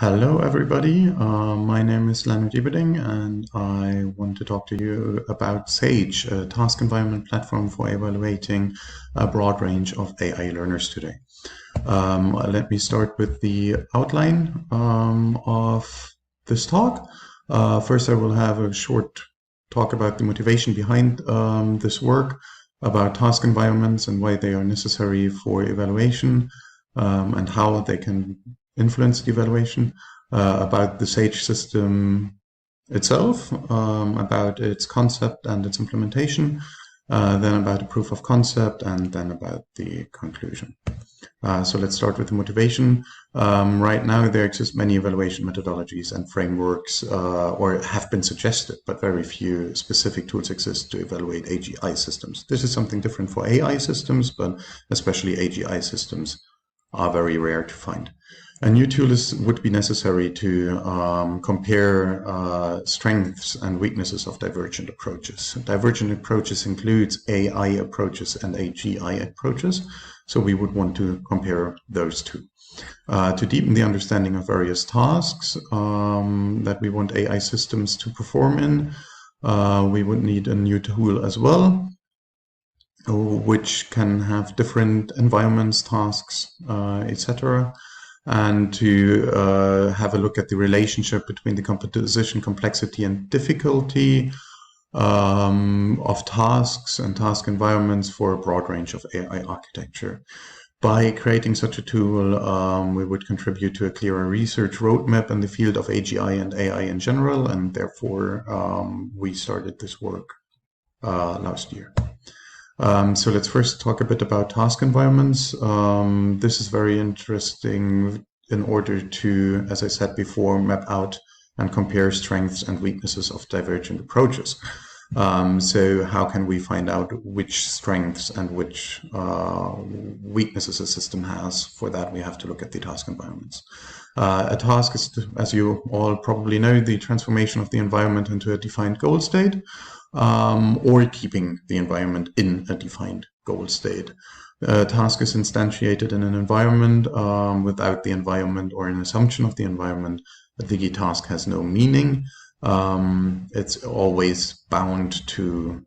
Hello, everybody. My name is Leonard Eberding, and I want to talk to you about SAGE, a task environment platform for evaluating a broad range of AI learners today. Let me start with the outline of this talk. First, I will have a short talk about the motivation behind this work, about task environments and why they are necessary for evaluation, and how they can influence the evaluation, about the SAGE system itself, about its concept and its implementation, then about the proof of concept, and then about the conclusion. So let's start with the motivation. Right now, there exist many evaluation methodologies and frameworks, or have been suggested, but very few specific tools exist to evaluate AGI systems. This is something different for AI systems, but especially AGI systems are very rare to find. A new tool would be necessary to compare strengths and weaknesses of divergent approaches. Divergent approaches includes AI approaches and AGI approaches, so we would want to compare those two. To deepen the understanding of various tasks that we want AI systems to perform in, we would need a new tool as well, which can have different environments, tasks, etc. And to have a look at the relationship between the composition, complexity, and difficulty of tasks and task environments for a broad range of AI architecture. By creating such a tool, we would contribute to a clearer research roadmap in the field of AGI and AI in general, and therefore we started this work last year. So let's first talk a bit about task environments. This is very interesting in order to, as I said before, map out and compare strengths and weaknesses of divergent approaches. So how can we find out which strengths and which weaknesses a system has? For that, we have to look at the task environments. A task is, as you all probably know, the transformation of the environment into a defined goal state, or keeping the environment in a defined goal state. A task is instantiated in an environment. Without the environment or an assumption of the environment, the task has no meaning. It's always bound to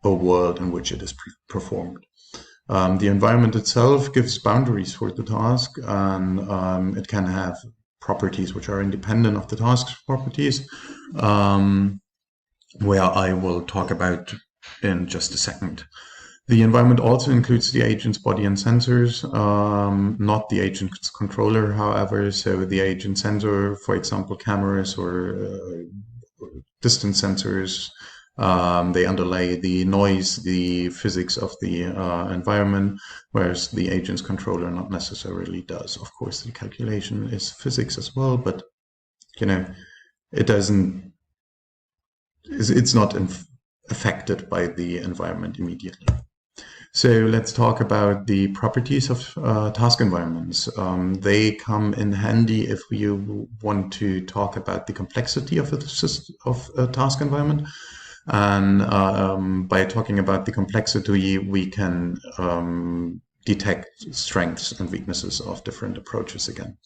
a world in which it is performed. The environment itself gives boundaries for the task, and it can have properties which are independent of the task's properties, where I will talk about in just a second. The environment also includes the agent's body and sensors, not the agent's controller, however. So the agent sensor, for example, cameras or distance sensors, they underlay the noise, the physics of the environment, whereas the agent's controller not necessarily does. Of course, the calculation is physics as well, but it doesn't. It's not affected by the environment immediately. So let's talk about the properties of task environments. They come in handy if you want to talk about the complexity of a task environment. And by talking about the complexity, we can detect strengths and weaknesses of different approaches again.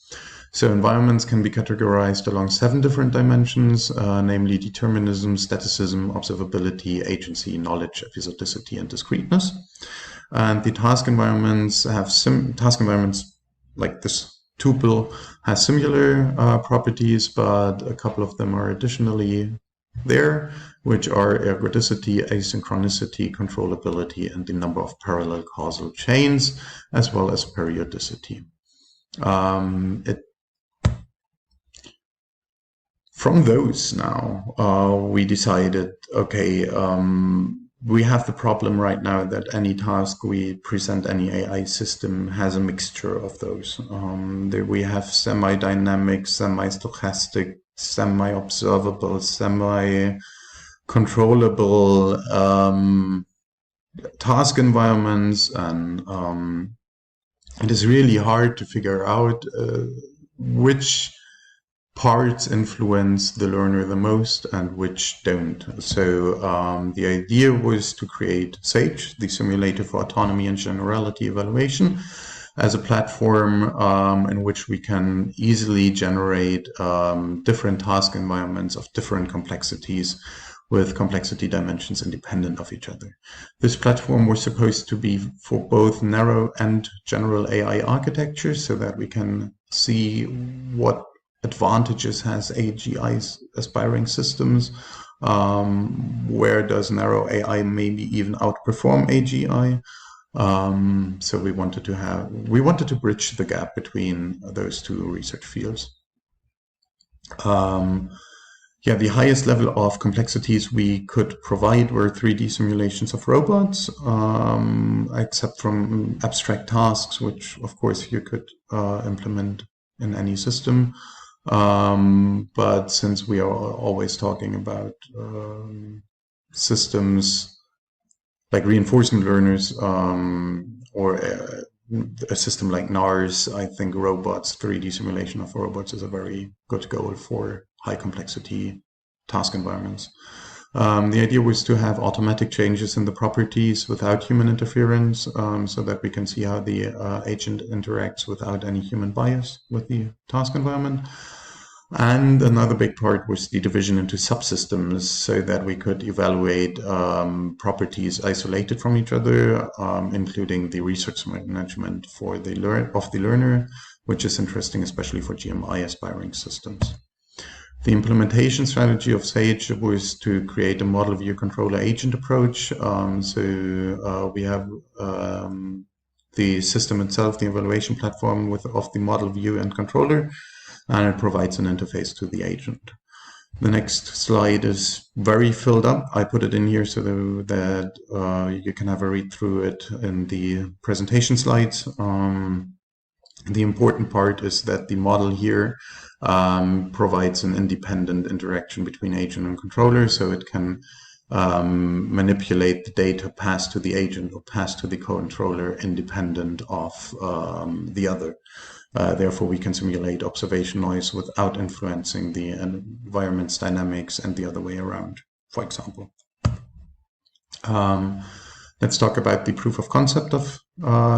So environments can be categorized along 7 different dimensions, namely determinism, staticism, observability, agency, knowledge, episodicity, and discreteness. And the task environments have task environments like this tuple has similar properties, but a couple of them are additionally there, which are ergodicity, asynchronicity, controllability, and the number of parallel causal chains, as well as periodicity. From those now, we decided, okay, we have the problem right now that any task we present, any AI system has a mixture of those. We have semi-dynamic, semi-stochastic, semi-observable, semi-controllable task environments, and it is really hard to figure out which parts influence the learner the most and which don't. So the idea was to create SAGE, the Simulator for Autonomy and Generality Evaluation, as a platform in which we can easily generate different task environments of different complexities with complexity dimensions independent of each other. This platform was supposed to be for both narrow and general AI architectures, so that we can see what advantages has AGI's aspiring systems. Where does narrow AI maybe even outperform AGI? So we wanted to bridge the gap between those two research fields. Yeah, the highest level of complexities we could provide were 3D simulations of robots, except from abstract tasks, which of course you could implement in any system. But since we are always talking about systems like reinforcement learners or a system like NARS, I think robots, 3D simulation of robots is a very good goal for high complexity task environments. The idea was to have automatic changes in the properties without human interference, so that we can see how the agent interacts without any human bias with the task environment. And another big part was the division into subsystems, so that we could evaluate properties isolated from each other, including the resource management for the learner, which is interesting, especially for GMI aspiring systems. The implementation strategy of SAGE was to create a model view controller agent approach. We have the system itself, the evaluation platform of the model view and controller, and it provides an interface to the agent. The next slide is very filled up. I put it in here so that you can have a read through it in the presentation slides. The important part is that the model here provides an independent interaction between agent and controller, so it can manipulate the data passed to the agent or passed to the controller independent of the other. Therefore, we can simulate observation noise without influencing the environment's dynamics and the other way around, for example. Let's talk about the proof of concept of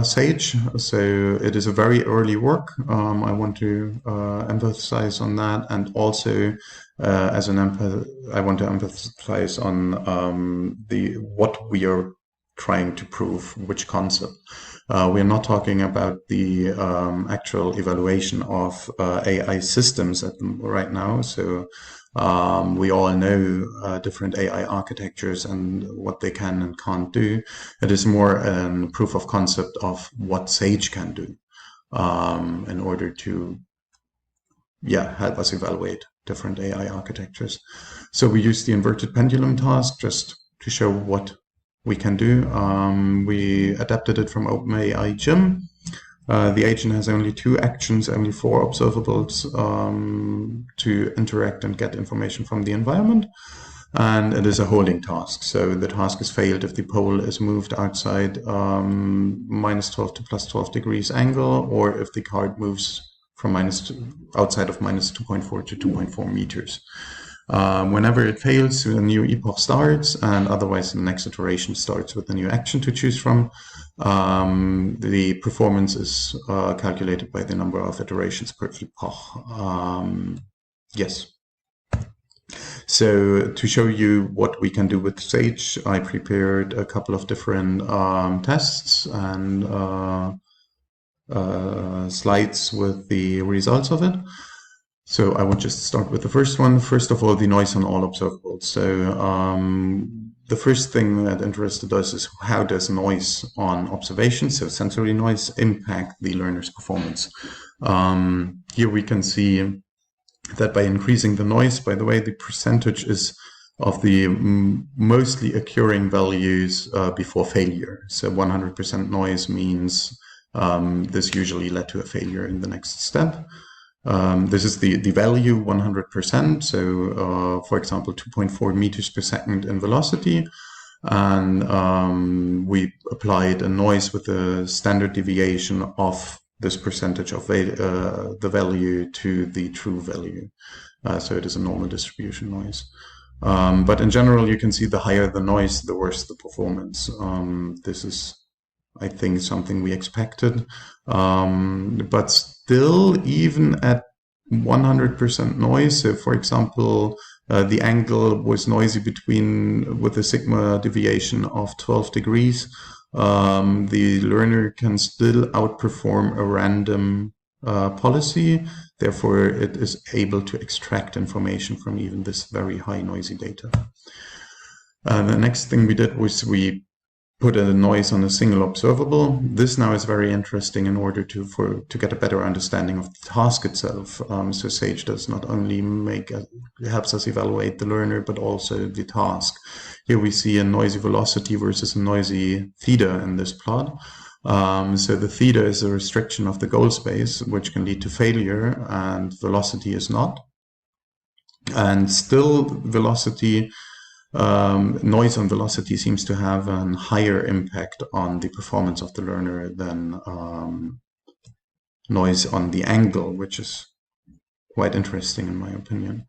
SAGE. So it is a very early work. I want to emphasize on that, and also I want to emphasize on what we are trying to prove, which concept. We are not talking about the actual evaluation of AI systems right now. So we all know different AI architectures and what they can and can't do. It is more a proof of concept of what SAGE can do in order to help us evaluate different AI architectures. So we use the inverted pendulum task just to show what we can do. We adapted it from OpenAI Gym. The agent has only 2 actions, only 4 observables to interact and get information from the environment. And it is a holding task. So the task is failed if the pole is moved outside -12 to +12 degrees angle, or if the card moves from outside of -2.4 to 2.4 meters. Whenever it fails, a new epoch starts, and otherwise the next iteration starts with a new action to choose from. The performance is calculated by the number of iterations per epoch. Yes. So to show you what we can do with SAGE, I prepared a couple of different tests and slides with the results of it. So I will just start with the first one. First of all, the noise on all observables. So the first thing that interested us is how does noise on observation, so sensory noise, impact the learner's performance. Here we can see that by increasing the noise, by the way, the percentage is of the mostly occurring values before failure. So 100% noise means this usually led to a failure in the next step. This is the value 100%. So, for example, 2.4 meters per second in velocity. And we applied a noise with a standard deviation of this percentage of the value to the true value. So it is a normal distribution noise. But in general, you can see the higher the noise, the worse the performance. This is I think, something we expected. But still, even at 100% noise, so for example, the angle was noisy with a sigma deviation of 12 degrees, the learner can still outperform a random policy. Therefore, it is able to extract information from even this very high noisy data. The next thing we did was we put a noise on a single observable. This now is very interesting in order to get a better understanding of the task itself. So Sage does not only helps us evaluate the learner, but also the task. Here we see a noisy velocity versus a noisy theta in this plot. So the theta is a restriction of the goal space, which can lead to failure, and velocity is not. And still, velocity, noise on velocity seems to have a higher impact on the performance of the learner than noise on the angle, which is quite interesting in my opinion.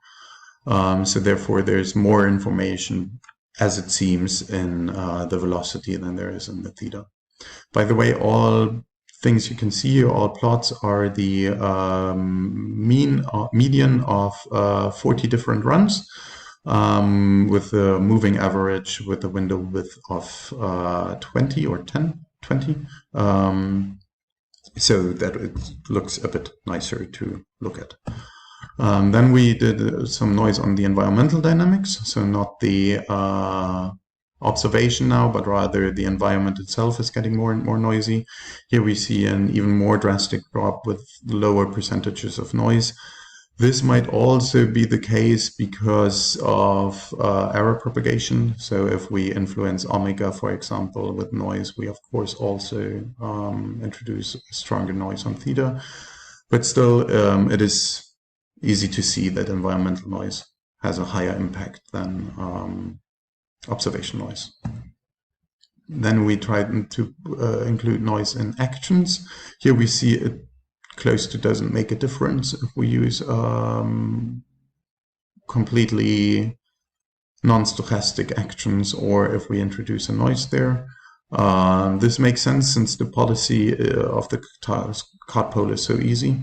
So therefore, there's more information, as it seems, in the velocity than there is in the theta. By the way, all things you can see, all plots are the median of 40 different runs, with a moving average with a window width of 20 or 20, so that it looks a bit nicer to look at. Then we did some noise on the environmental dynamics, so not the observation now, but rather the environment itself is getting more and more noisy. Here we see an even more drastic drop with lower percentages of noise. This might also be the case because of error propagation. So if we influence omega, for example, with noise, we of course also introduce stronger noise on theta. But still, it is easy to see that environmental noise has a higher impact than observation noise. Then we tried to include noise in actions. Here we see it close to doesn't make a difference if we use completely non-stochastic actions or if we introduce a noise there. This makes sense since the policy of the card poll is so easy.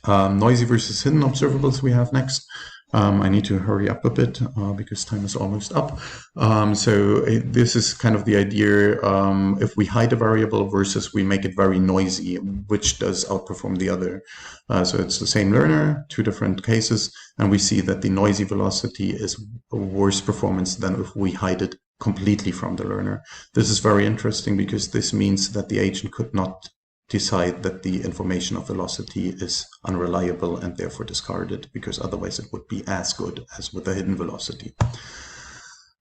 Noisy versus hidden observables we have next. I need to hurry up a bit because time is almost up. So this is kind of the idea, if we hide a variable versus we make it very noisy, which does outperform the other. So it's the same learner, two different cases, and we see that the noisy velocity is a worse performance than if we hide it completely from the learner. This is very interesting because this means that the agent could not decide that the information of velocity is unreliable and therefore discarded, because otherwise it would be as good as with the hidden velocity.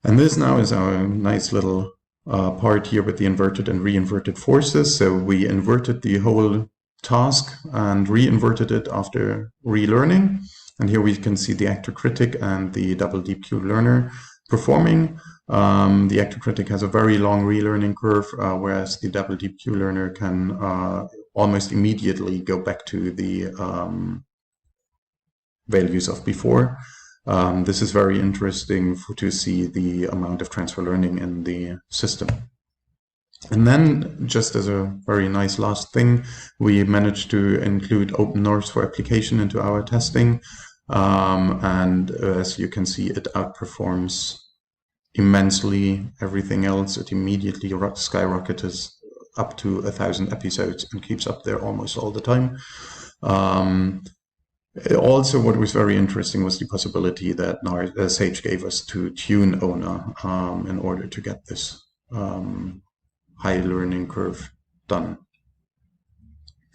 And this now is our nice little part here with the inverted and re-inverted forces. So we inverted the whole task and re-inverted it after relearning. And here we can see the actor critic and the double deep Q learner performing. The actor critic has a very long relearning curve, whereas the double deep Q learner can almost immediately go back to the values of before. This is very interesting to see the amount of transfer learning in the system. And then, just as a very nice last thing, we managed to include open NARS for application into our testing. And as you can see, it outperforms immensely everything else. It immediately skyrockets up to 1,000 episodes and keeps up there almost all the time. Also, what was very interesting was the possibility that Sage gave us to tune ONA in order to get this high learning curve done.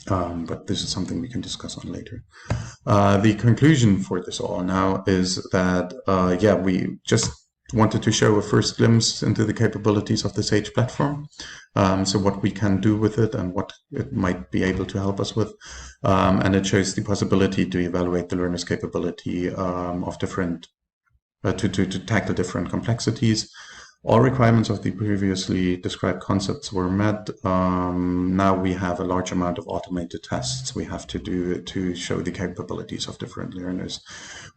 But this is something we can discuss on later. The conclusion for this all now is that, yeah, we just wanted to show a first glimpse into the capabilities of the Sage platform. So what we can do with it and what it might be able to help us with. And it shows the possibility to evaluate the learner's capability of different, to tackle different complexities. All requirements of the previously described concepts were met. Now we have a large amount of automated tests we have to do to show the capabilities of different learners.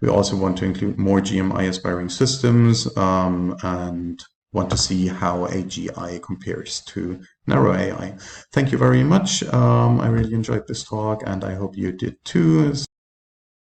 We also want to include more GMI aspiring systems and want to see how AGI compares to narrow AI. Thank you very much. I really enjoyed this talk, and I hope you did too.